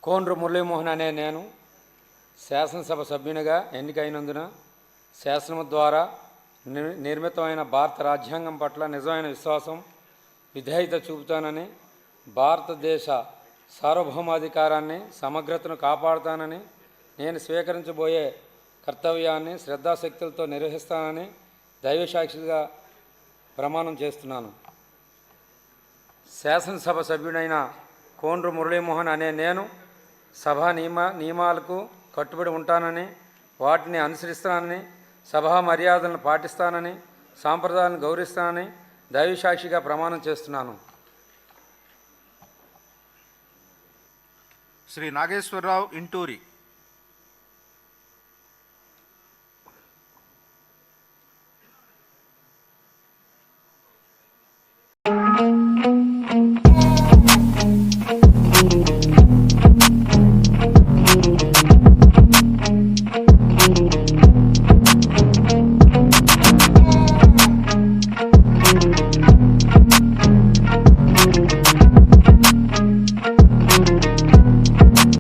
కోండ్రు మురళీమోహన్ అనే నేను శాసనసభ సభ్యునిగా ఎన్నికైనందున శాసనం ద్వారా నిర్మితమైన భారత రాజ్యాంగం పట్ల నిజమైన విశ్వాసం, విధేయత చూపుతానని, భారతదేశ సార్వభౌమాధికారాన్ని, సమగ్రతను కాపాడుతానని, నేను స్వీకరించబోయే కర్తవ్యాన్ని శ్రద్ధాశక్తులతో నిర్వహిస్తానని దైవసాక్షిగా ప్రమాణం చేస్తున్నాను. శాసనసభ సభ్యుడైన కోండ్రు మురళీమోహన్ అనే నేను సభా నియమాలకు కట్టుబడి ఉంటానని, వాటిని అనుసరిస్తానని, సభా మర్యాదలను పాటిస్తానని, సాంప్రదాయాలను గౌరవిస్తానని దైవసాక్షిగా ప్రమాణం చేస్తున్నాను. శ్రీ నాగేశ్వరరావు ఇంటూరి.